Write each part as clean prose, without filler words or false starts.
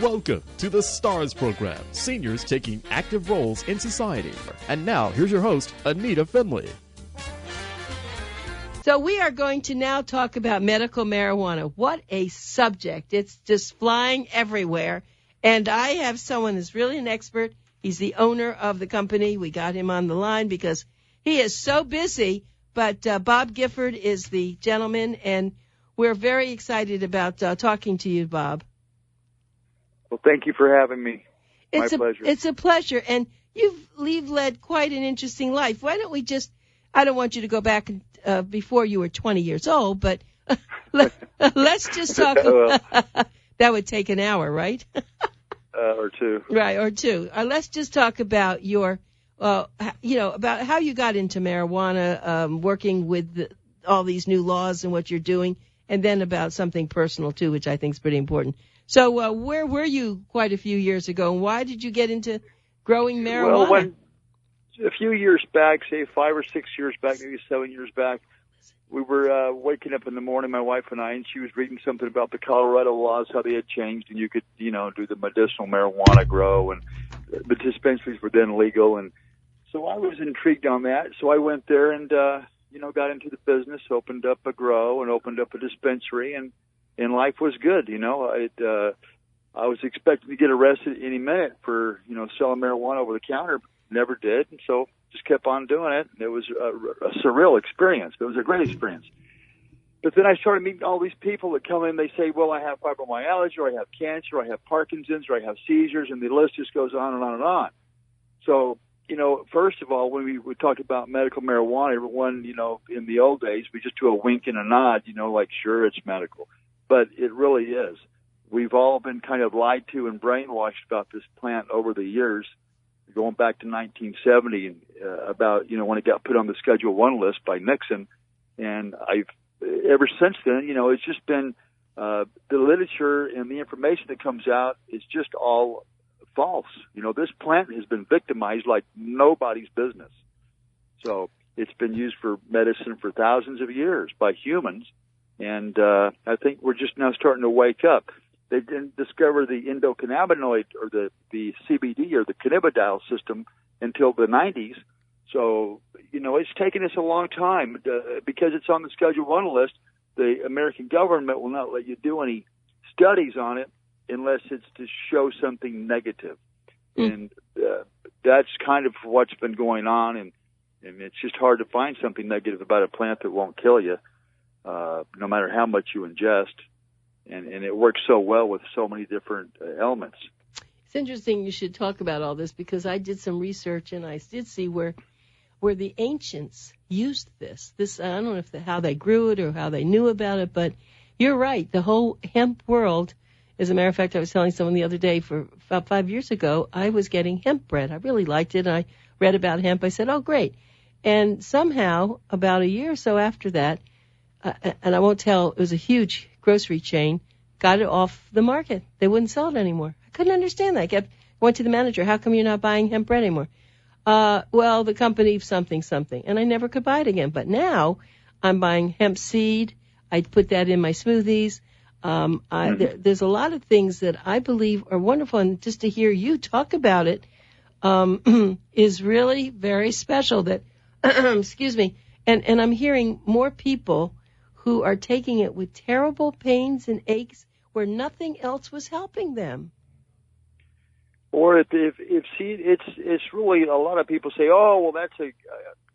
Welcome to the STARS program, seniors taking active roles in society. And now, here's your host, ANITA FINLEY. So we are going to now talk about medical marijuana. What a subject. It's just flying everywhere. And I have someone who's really an expert. He's the owner of the company. We got him on the line because he is so busy. But Bob Gifford is the gentleman, and we're very excited about talking to you, Bob. Well, thank you for having me. My pleasure. It's a pleasure. And you've led quite an interesting life. Why don't we just, I don't want you to go back before you were 20 years old, but let's just talk. That would take an hour, right? Or two. Right, or two. Let's just talk about your, about how you got into marijuana, working with all these new laws and what you're doing, and then about something personal, too, which I think is pretty important. So where were you quite a few years ago, and why did you get into growing marijuana? Well, a few years back, say 5 or 6 years back, maybe 7 years back, we were waking up in the morning, my wife and I, and she was reading something about the Colorado laws, how they had changed, and you could, do the medicinal marijuana grow, and the dispensaries were then legal. And so I was intrigued on that. So I went there and, got into the business, opened up a grow and opened up a dispensary, and life was good. I was expecting to get arrested any minute for, selling marijuana over the counter. Never did. And so just kept on doing it. It was a surreal experience. It was a great experience. But then I started meeting all these people that come in. They say, well, I have fibromyalgia, or I have cancer, or I have Parkinson's, or I have seizures, and the list just goes on and on and on. So, first of all, when we talk about medical marijuana, everyone, in the old days, we just do a wink and a nod, like, sure, it's medical. But it really is. We've all been kind of lied to and brainwashed about this plant over the years, going back to 1970, about, when it got put on the Schedule 1 list by Nixon. And ever since then, it's just been, the literature and the information that comes out is just all false. This plant has been victimized like nobody's business. So it's been used for medicine for thousands of years by humans. And I think we're just now starting to wake up. They didn't discover the endocannabinoid, or the CBD, or the cannabidiol system until the 90s. So, it's taken us a long time. Because it's on the Schedule 1 list, the American government will not let you do any studies on it unless it's to show something negative. And that's kind of what's been going on, and it's just hard to find something negative about a plant that won't kill you, no matter how much you ingest. And it works so well with so many different elements. It's interesting you should talk about all this, because I did some research, and I did see where the ancients used this. I don't know how they grew it or how they knew about it, but you're right. The whole hemp world, as a matter of fact, I was telling someone the other day, for about 5 years ago, I was getting hemp bread. I really liked it, and I read about hemp. I said, oh, great. And somehow, about a year or so after that, and I won't tell, it was a huge grocery chain, got it off the market. They wouldn't sell it anymore. I couldn't understand that. I went to the manager, how come you're not buying hemp bread anymore? Well, the company something. And I never could buy it again. But now I'm buying hemp seed. I put that in my smoothies. There's a lot of things that I believe are wonderful. And just to hear you talk about it is really very special. That, excuse me. And I'm hearing more people who are taking it with terrible pains and aches where nothing else was helping them. Or it's really, a lot of people say, oh, well, that's a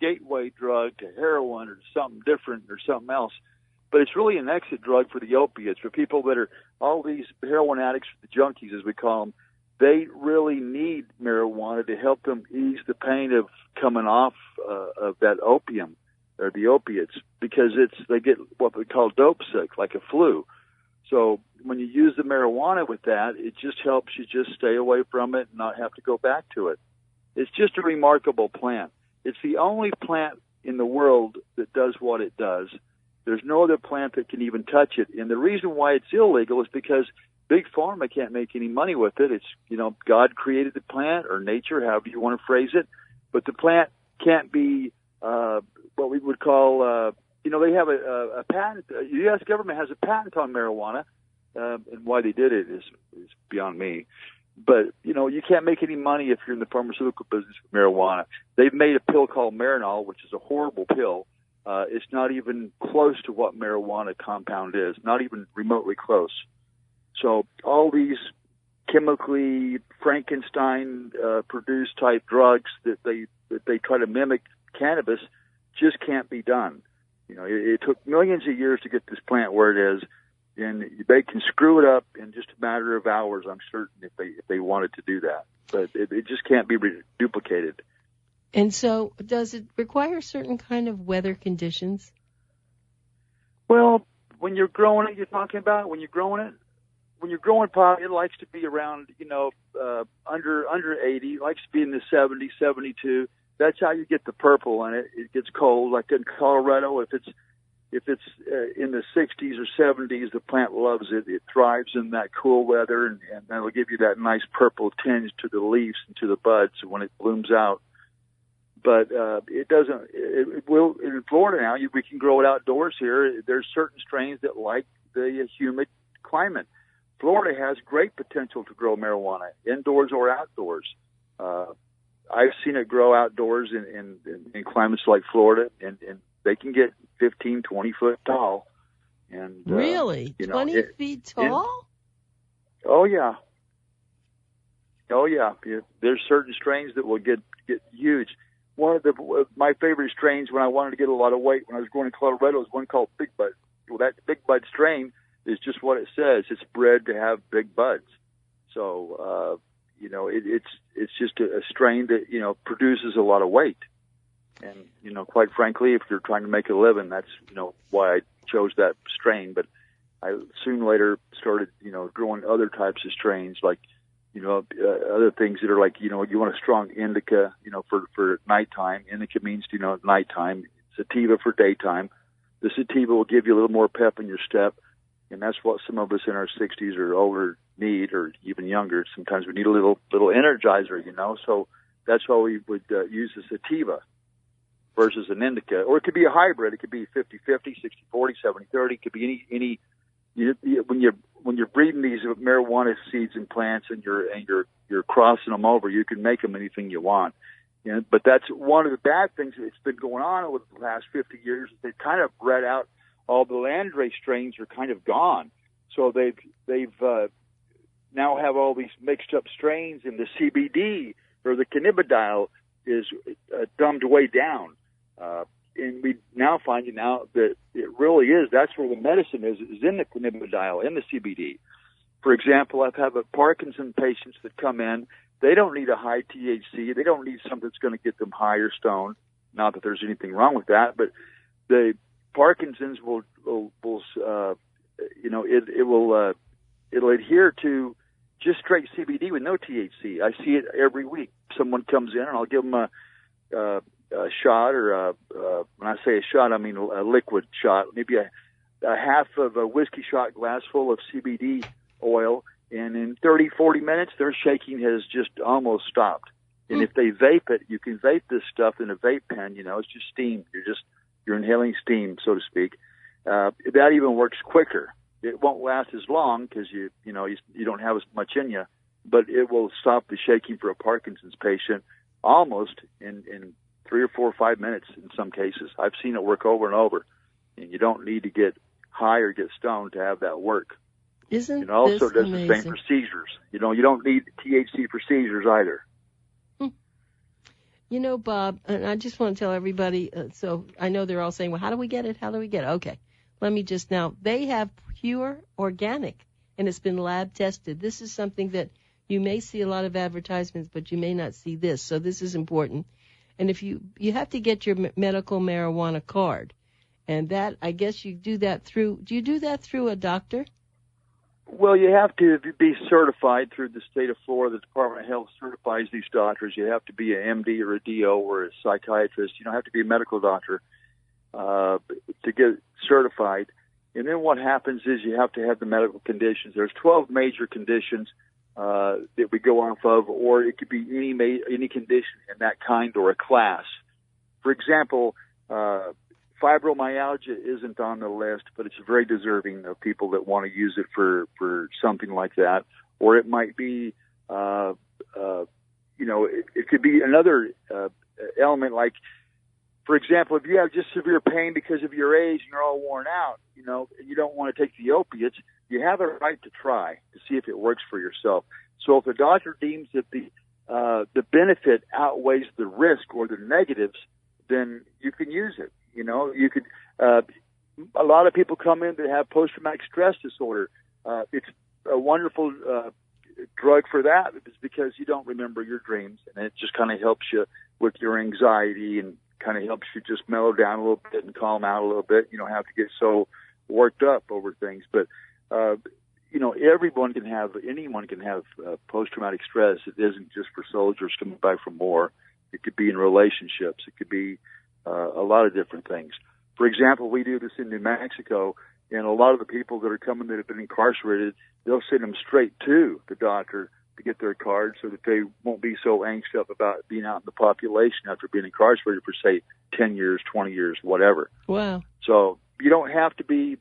gateway drug to heroin or something different or something else. But it's really an exit drug for the opiates, for people that are, all these heroin addicts, the junkies as we call them. They really need marijuana to help them ease the pain of coming off of that opium, or the opiates, because they get what we call dope sick, like a flu. So when you use the marijuana with that, it just helps you just stay away from it and not have to go back to it. It's just a remarkable plant. It's the only plant in the world that does what it does. There's no other plant that can even touch it. And the reason why it's illegal is because Big Pharma can't make any money with it. It's, God created the plant, or nature, however you want to phrase it. But the plant can't be what we would call, they have a patent. The U.S. government has a patent on marijuana, and why they did it is beyond me. But, you can't make any money if you're in the pharmaceutical business with marijuana. They've made a pill called Marinol, which is a horrible pill. It's not even close to what marijuana compound is, not even remotely close. So all these chemically Frankenstein produced type drugs that they try to mimic cannabis just can't be done. It took millions of years to get this plant where it is, and they can screw it up in just a matter of hours, I'm certain, if they wanted to do that. But it just can't be duplicated. And so, does it require certain kind of weather conditions? Well, when you're growing it, you're talking about when you're growing pot, it likes to be around, under 80. It likes to be in the 70, 72. That's how you get the purple in it. It gets cold, like in Colorado. If it's in the 60s or 70s, the plant loves it. It thrives in that cool weather, and that'll give you that nice purple tinge to the leaves and to the buds when it blooms out. But it doesn't. It will in Florida now. We can grow it outdoors here. There's certain strains that like the humid climate. Florida has great potential to grow marijuana, indoors or outdoors. I've seen it grow outdoors in climates like Florida, and they can get 15, 20 foot tall. And really? 20 feet tall? Oh, yeah. There's certain strains that will get huge. One of my favorite strains when I wanted to get a lot of weight when I was growing in Colorado is one called Big Bud. Well, that Big Bud strain is just what it says. It's bred to have big buds. So, it's just a strain that, produces a lot of weight. And, quite frankly, if you're trying to make a living, that's, why I chose that strain. But I soon later started, growing other types of strains, like, other things that are like, you want a strong indica, for nighttime. Indica means, nighttime. Sativa for daytime. The sativa will give you a little more pep in your step. And that's what some of us in our 60s or older need, or even younger. Sometimes we need a little energizer, So that's why we would use a sativa versus an indica. Or it could be a hybrid. It could be 50-50, 60-40, 70-30. It could be any. When you're breeding these marijuana seeds and plants, and you're crossing them over, you can make them anything you want. But that's one of the bad things that's been going on over the last 50 years. They've kind of bred out. All the landrace strains are kind of gone. So they've now have all these mixed up strains, and the CBD or the cannabidiol is dumbed way down. And we now find that it really is. That's where the medicine is in the cannabidiol, in the CBD. For example, I've had Parkinson patients that come in. They don't need a high THC. They don't need something that's going to get them high or stoned. Not that there's anything wrong with that, but Parkinson's it'll adhere to just straight CBD with no THC. I see it every week. Someone comes in, and I'll give them a shot, or when I say a shot, I mean a liquid shot, maybe a half of a whiskey shot glass full of CBD oil, and in 30, 40 minutes, their shaking has just almost stopped. And if they vape it, you can vape this stuff in a vape pen. It's just steam. You're inhaling steam, so to speak. That even works quicker. It won't last as long because you don't have as much in you, but it will stop the shaking for a Parkinson's patient almost in 3 or 4 or 5 minutes in some cases. I've seen it work over and over, and you don't need to get high or get stoned to have that work. Isn't it also this does amazing? The same for seizures. You don't need THC for seizures either. Bob, and I just want to tell everybody, so I know they're all saying, well, how do we get it? How do we get it? Okay, let me just now, they have pure organic, and it's been lab tested. This is something that you may see a lot of advertisements, but you may not see this, so this is important. And if you have to get your medical marijuana card, and that, I guess you do that through a doctor? Well, you have to be certified through the state of Florida. The Department of Health certifies these doctors. You have to be an MD or a DO or a psychiatrist. You don't have to be a medical doctor to get certified. And then what happens is you have to have the medical conditions. There's 12 major conditions that we go off of, or it could be any condition in that kind or a class. For example, fibromyalgia isn't on the list, but it's very deserving of people that want to use it for something like that. Or it might be, it could be another element, like, for example, if you have just severe pain because of your age and you're all worn out, and you don't want to take the opiates, you have a right to try to see if it works for yourself. So if a doctor deems that the benefit outweighs the risk or the negatives, then you can use it. You could. A lot of people come in that have post-traumatic stress disorder. It's a wonderful drug for that, because you don't remember your dreams, and it just kind of helps you with your anxiety and kind of helps you just mellow down a little bit and calm out a little bit. You don't have to get so worked up over things. But anyone can have post-traumatic stress. It isn't just for soldiers coming back from war. It could be in relationships. It could be a lot of different things. For example, we do this in New Mexico, and a lot of the people that are coming that have been incarcerated, they'll send them straight to the doctor to get their card so that they won't be so anxious up about being out in the population after being incarcerated for, say, 10 years, 20 years, whatever. Wow. So you don't have to be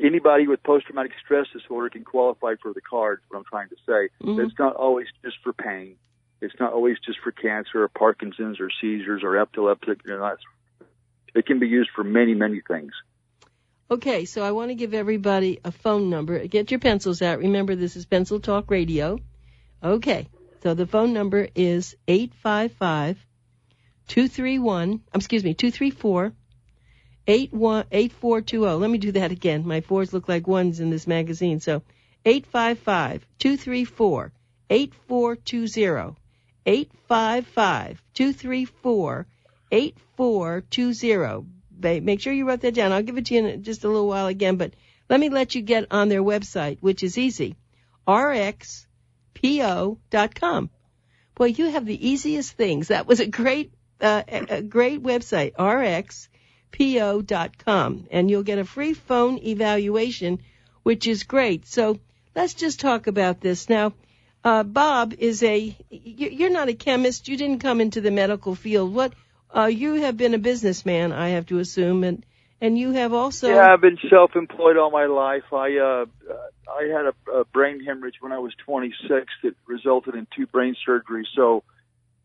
anybody with post-traumatic stress disorder can qualify for the card, is what I'm trying to say. Mm-hmm. It's not always just for pain. It's not always just for cancer or Parkinson's or seizures or epileptic. It can be used for many, many things. Okay, so I want to give everybody a phone number. Get your pencils out. Remember, this is Pencil Talk Radio. Okay, so the phone number is 855-234-8420. Let me do that again. My fours look like ones in this magazine. So 855-234-8420. 855-234-8420. Make sure you wrote that down. I'll give it to you in just a little while again, but let me let you get on their website, which is easy, rxpo.com. Boy, you have the easiest things. That was a great website, rxpo.com, and you'll get a free phone evaluation, which is great. So let's just talk about this. Now, Bob you're not a chemist. You didn't come into the medical field. You have been a businessman, I have to assume, and you have also... Yeah, I've been self-employed all my life. I had a brain hemorrhage when I was 26 that resulted in 2 brain surgeries. So,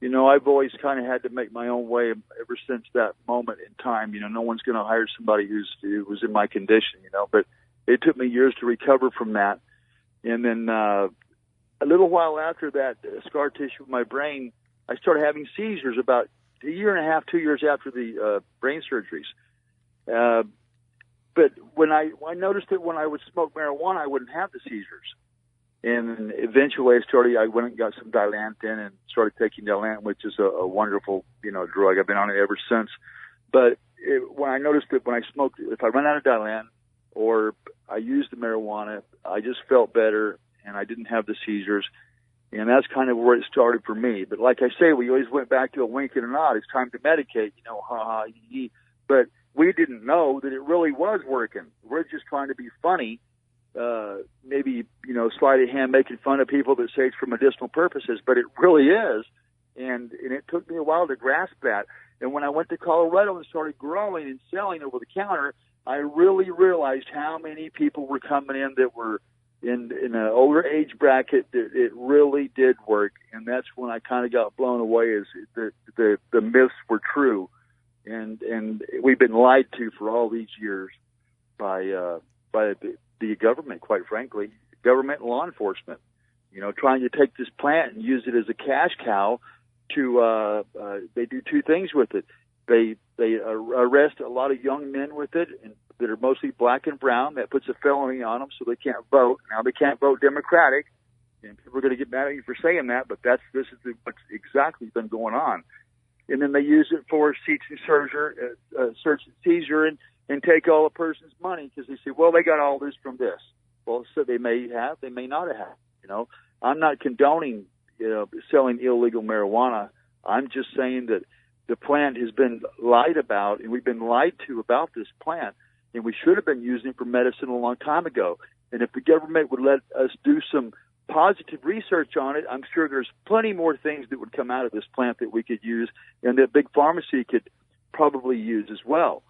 I've always kind of had to make my own way ever since that moment in time. No one's going to hire somebody who was in my condition, But it took me years to recover from that. And then a little while after that, scar tissue in my brain, I started having seizures about a year and a half, 2 years after the brain surgeries. But when I noticed that when I would smoke marijuana, I wouldn't have the seizures. And eventually I went and got some Dilantin and started taking Dilantin, which is a wonderful, drug. I've been on it ever since. But when I noticed that when I smoked, if I run out of Dilantin or I used the marijuana, I just felt better and I didn't have the seizures. And that's kind of where it started for me. But like I say, we always went back to a wink and a nod. It's time to medicate, ha, hee, hee. But we didn't know that it really was working. We're just trying to be funny, maybe, sleight of hand, making fun of people that say it's for medicinal purposes, but it really is. And it took me a while to grasp that. And when I went to Colorado and started growing and selling over the counter, I really realized how many people were coming in that were in an older age bracket that it really did work. And that's when I kind of got blown away as the myths were true. And we've been lied to for all these years by the government, quite frankly, government and law enforcement, trying to take this plant and use it as a cash cow to, they do 2 things with it. They arrest a lot of young men with it and that are mostly black and brown. That puts a felony on them so they can't vote. Now they can't vote Democratic, and people are going to get mad at you for saying that, but this is what's exactly been going on. And then they use it for search and seizure and take all a person's money because they say, well, they got all this from this. Well, so they may have, they may not have. I'm not condoning selling illegal marijuana. I'm just saying that the plant has been lied about, and we've been lied to about this plant, and we should have been using it for medicine a long time ago. And if the government would let us do some positive research on it, I'm sure there's plenty more things that would come out of this plant that we could use, and that big pharmacy could probably use as well.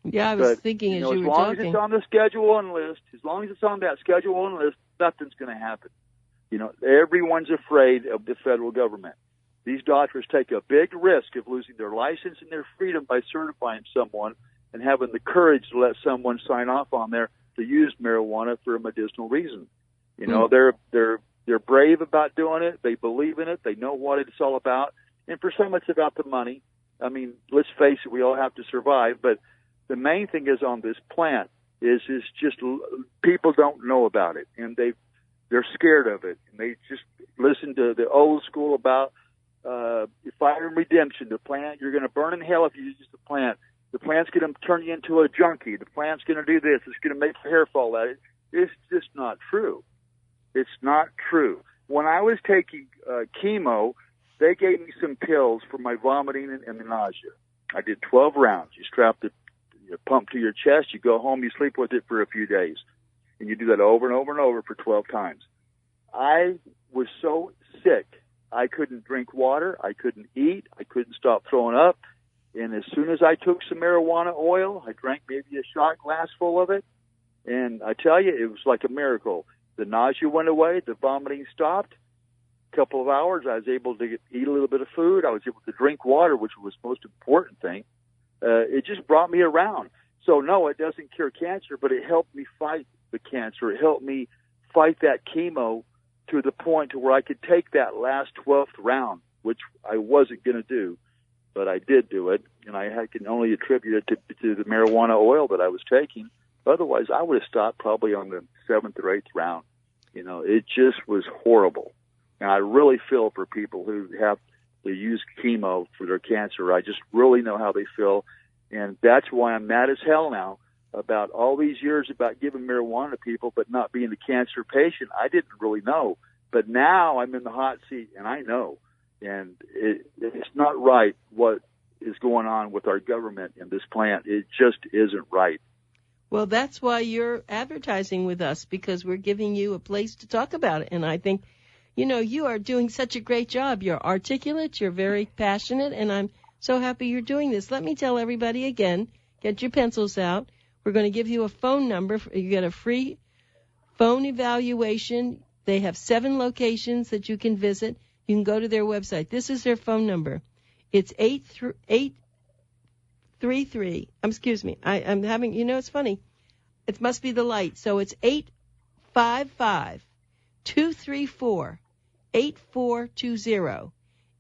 Yeah, I was thinking as you were talking. As long as it's on the Schedule 1 list, as long as it's on that Schedule 1 list, nothing's going to happen. Everyone's afraid of the federal government. These doctors take a big risk of losing their license and their freedom by certifying someone and having the courage to let someone sign off on there to use marijuana for a medicinal reason. They're brave about doing it. They believe in it. They know what it's all about. And for some, it's about the money. I mean, let's face it, we all have to survive. But the main thing is on this plant is just people don't know about it, and they're scared of it. And they just listen to the old school about fire and redemption. The plant, you're going to burn in hell if you use the plant. The plant's going to turn you into a junkie. The plant's going to do this. It's going to make your hair fall out. It's just not true. It's not true. When I was taking chemo, they gave me some pills for my vomiting and the nausea. I did 12 rounds. You strap the pump to your chest. You go home. You sleep with it for a few days. And you do that over and over and over for 12 times. I was so sick, I couldn't drink water. I couldn't eat. I couldn't stop throwing up. And as soon as I took some marijuana oil, I drank maybe a shot glass full of it. And I tell you, it was like a miracle. The nausea went away. The vomiting stopped. A couple of hours, I was able to eat a little bit of food. I was able to drink water, which was the most important thing. It just brought me around. So, no, it doesn't cure cancer, but it helped me fight the cancer. It helped me fight that chemo to the point to where I could take that last 12th round, which I wasn't going to do, but I did do it, and I can only attribute it to the marijuana oil that I was taking. Otherwise, I would have stopped probably on the 7th or 8th round. It just was horrible. And I really feel for people who have to use chemo for their cancer. I just really know how they feel, and that's why I'm mad as hell now about all these years about giving marijuana to people but not being a cancer patient. I didn't really know, but now I'm in the hot seat, and I know. And it's not right what is going on with our government in this plant. It just isn't right. Well, that's why you're advertising with us, because we're giving you a place to talk about it. And I think, you are doing such a great job. You're articulate, you're very passionate, and I'm so happy you're doing this. Let me tell everybody again, get your pencils out. We're going to give you a phone number. You get a free phone evaluation. They have 7 locations that you can visit. You can go to their website. This is their phone number. It's 833. Excuse me. I'm having, it's funny. It must be the light. So it's 855-234-8420.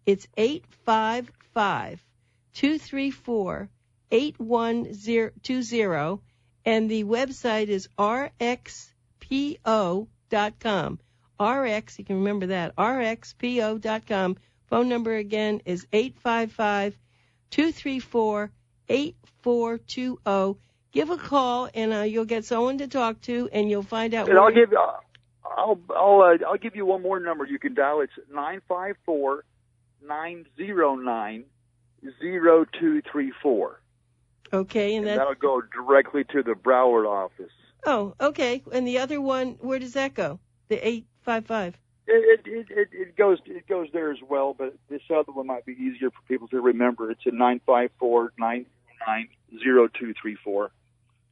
It's 855-234-8120. And the website is rxpo.com. RX, you can remember that, rxpo.com. Phone number again is 855-234-8420. Give a call, and you'll get someone to talk to, and you'll find out. And I'll give you one more number you can dial. It's 954-909-0234. Okay, and that'll go directly to the Broward office. Oh, okay. And the other one, where does that go? The 855. It goes there as well, but this other one might be easier for people to remember. It's a 954-909-0234.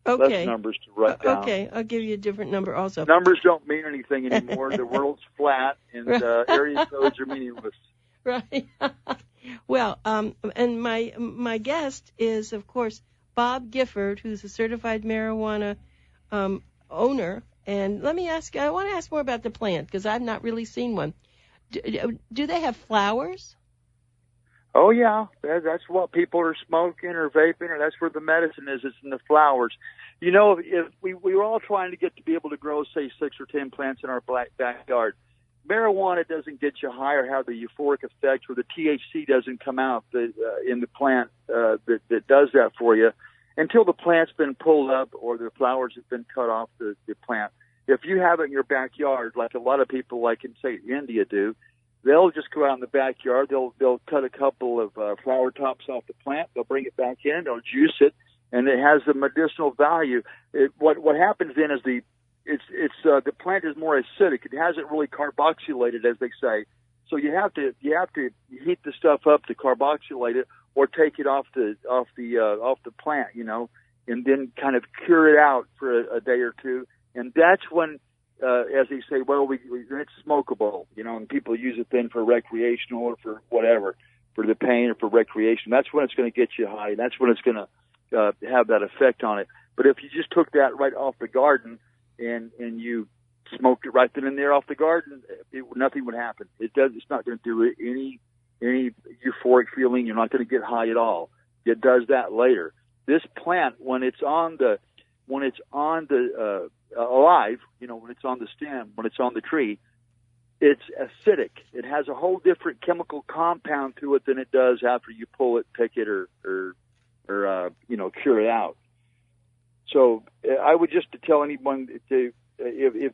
Okay. Less numbers to write down. Okay, I'll give you a different number also. Numbers don't mean anything anymore. The world's flat, and area codes are meaningless. Right. Well, and my guest is, of course, Bob Gifford, who's a certified marijuana owner. And let me ask, I want to ask more about the plant, because I've not really seen one. Do they have flowers? Oh, yeah. That's what people are smoking or vaping, or that's where the medicine is. It's in the flowers. If we were all trying to get to be able to grow, say, 6 or 10 plants in our backyard, marijuana doesn't get you high or have the euphoric effect, or the THC doesn't come out in the plant that does that for you until the plant's been pulled up or the flowers have been cut off the plant. If you have it in your backyard, like a lot of people, like in, say, India do, they'll just go out in the backyard. They'll cut a couple of flower tops off the plant. They'll bring it back in. They'll juice it, and it has the medicinal value. What happens then is the plant is more acidic. It hasn't really carboxylated, as they say. So you have to heat the stuff up to carboxylate it, or take it off the plant, and then kind of cure it out for a day or two. And that's when, as they say, well, it's smokable, and people use it then for recreational or for whatever, for the pain or for recreation. That's when it's going to get you high. That's when it's going to have that effect on it. But if you just took that right off the garden and you smoked it right then and there off the garden, nothing would happen. It's not going to do any euphoric feeling. You're not going to get high at all. It does that later. This plant, when it's on the alive, when it's on the stem, when it's on the tree, it's acidic. It has a whole different chemical compound to it than it does after you pull it, pick it, or cure it out. So I would just tell anyone if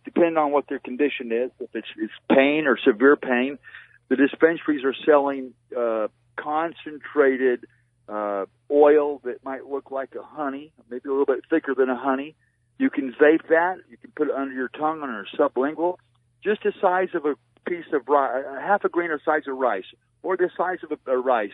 depending on what their condition is, if it's pain or severe pain, the dispensaries are selling concentrated oil that might look like a honey, maybe a little bit thicker than a honey. You can vape that. You can put it under your tongue, under sublingual, just the size of a piece of rice, half a grain of size of rice, or the size of a rice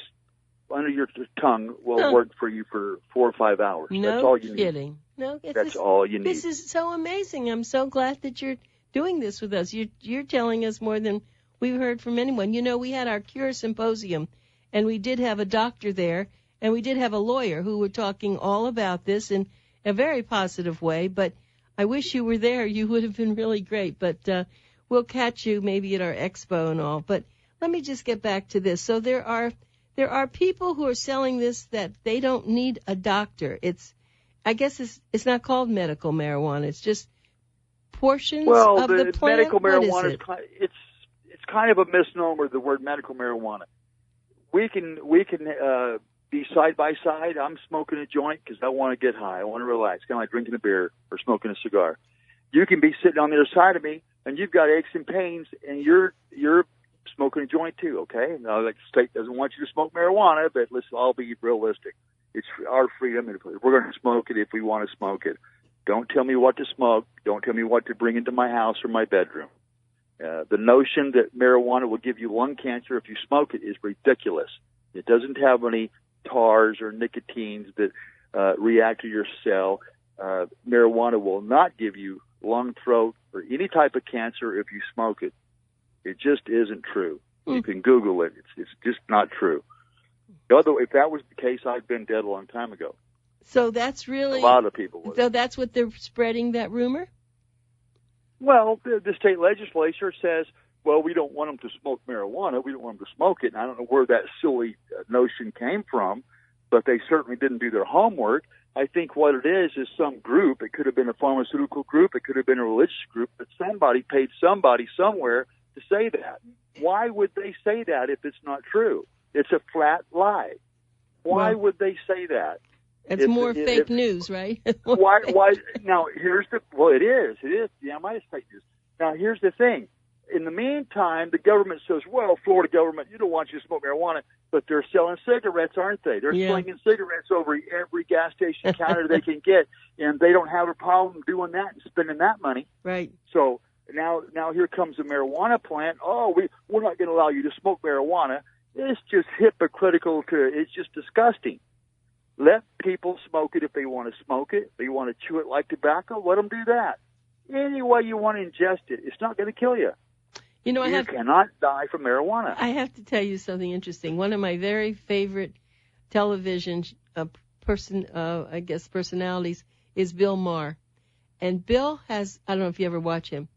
under your tongue will work for you for 4 or 5 hours. No That's all you kidding. need. No, that's all you need. This is so amazing. I'm so glad that you're doing this with us. You're telling us more than we've heard from anyone. We had our Cure Symposium, and we did have a doctor there, and we did have a lawyer who were talking all about this in a very positive way. But I wish you were there. You would have been really great. But we'll catch you maybe at our expo and all. But let me just get back to this. So there are people who are selling this that they don't need a doctor. I guess it's not called medical marijuana. It's just portions of the plant. Medical marijuana what is it? It's kind of a misnomer, the word medical marijuana. We can be side by side. I'm smoking a joint because I want to get high. I want to relax, kind of like drinking a beer or smoking a cigar. You can be sitting on the other side of me, and you've got aches and pains, and you're smoking a joint too. Okay, now the state doesn't want you to smoke marijuana, but let's all be realistic. It's our freedom, and we're going to smoke it if we want to smoke it. Don't tell me what to smoke. Don't tell me what to bring into my house or my bedroom. The notion that marijuana will give you lung cancer if you smoke it is ridiculous. It doesn't have any tars or nicotines that react to your cell. Marijuana will not give you lung, throat, or any type of cancer if you smoke it. It just isn't true. You can Google it. It's just not true. Although if that was the case, I'd been dead a long time ago. So that's really... A lot of people would. So that's what they're spreading, that rumor? Well, the state legislature says, well, we don't want them to smoke marijuana. We don't want them to smoke it. And I don't know where that silly notion came from, but they certainly didn't do their homework. I think what it is some group. It could have been a pharmaceutical group. It could have been a religious group. But somebody paid somebody somewhere to say that. Why would they say that if it's not true? It's a flat lie. Why would they say that? It's more fake news, right? Why? Now, it is. Yeah, my fake news. Now, here's the thing. In the meantime, the government says, well, Florida government, you don't want you to smoke marijuana, but they're selling cigarettes, aren't they? They're slinging cigarettes over every gas station counter they can get, and they don't have a problem doing that and spending that money. Right. So now here comes a marijuana plant. Oh, we're not going to allow you to smoke marijuana. It's just hypocritical. It's just disgusting. Let people smoke it if they want to smoke it. If they want to chew it like tobacco, let them do that. Any way you want to ingest it, it's not going to kill you. You cannot die from marijuana. I have to tell you something interesting. One of my very favorite television personalities is Bill Maher. And Bill has, I don't know if you ever watch him,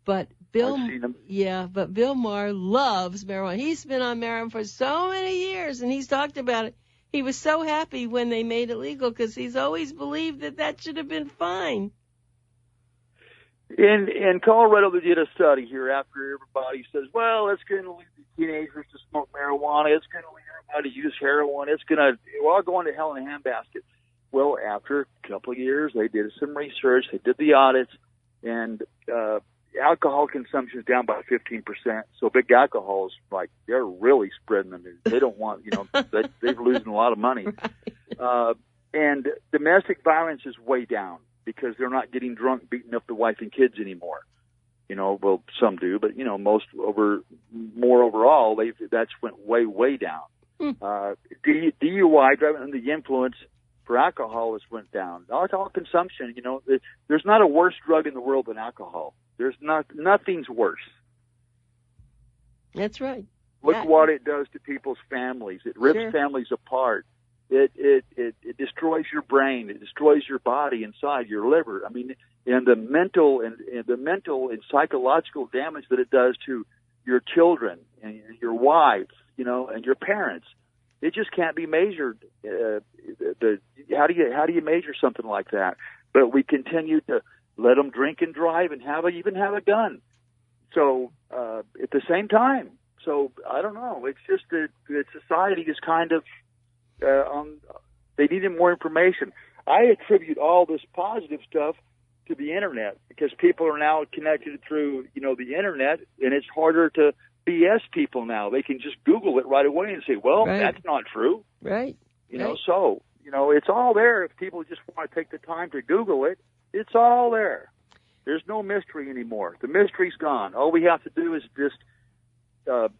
but Bill, I've seen him. Yeah, but Bill Maher loves marijuana. He's been on marijuana for so many years, and he's talked about it. He was so happy when they made it legal because he's always believed that should have been fine. In Colorado, they did a study here after everybody says, well, it's going to lead the teenagers to smoke marijuana. It's going to lead everybody to use heroin. We're all going to hell in a handbasket. Well, after a couple of years, they did some research. They did the audits, and alcohol consumption is down by 15%. So big alcohol is they're really spreading the news. They don't want, they're losing a lot of money. Right. And domestic violence is way down because they're not getting drunk, beating up the wife and kids anymore. Well, some do, but more overall, that's went way down. DUI, driving under the influence, for alcohol has went down. Alcohol consumption, there's not a worse drug in the world than alcohol. Nothing's worse. That's right. Look what it does to people's families. It rips families apart. It destroys your brain. It destroys your body inside, your liver. I mean, and the mental and psychological damage that it does to your children and your wife, and your parents. It just can't be measured. How do you measure something like that? But we continue to let them drink and drive and even have a gun. So at the same time. So I don't know. It's just that society is kind of they needed more information. I attribute all this positive stuff to the internet because people are now connected through the internet, and it's harder to BS people now. They can just Google it right away and say, well, that's not true. Right. So, it's all there. If people just want to take the time to Google it, it's all there. There's no mystery anymore. The mystery's gone. All we have to do is just, have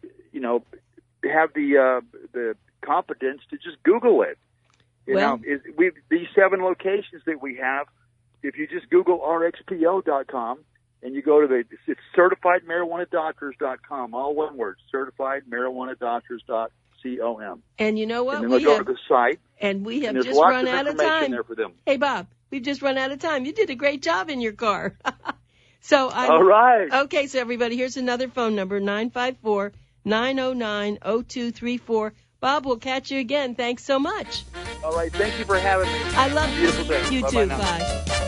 the competence to just Google it. These 7 locations that we have, if you just Google rxpo.com, and you go to it's certifiedmarijuanadoctors.com, all one word, certifiedmarijuanadoctors.com. And you know what? And then they'll go to the site. And we have and just run out of time. There for them. Hey, Bob, we've just run out of time. You did a great job in your car. All right. Okay, so everybody, here's another phone number, 954-909-0234. Bob, we'll catch you again. Thanks so much. All right. Thank you for having me. I love Beautiful day. you Bye-bye too. now. Bye.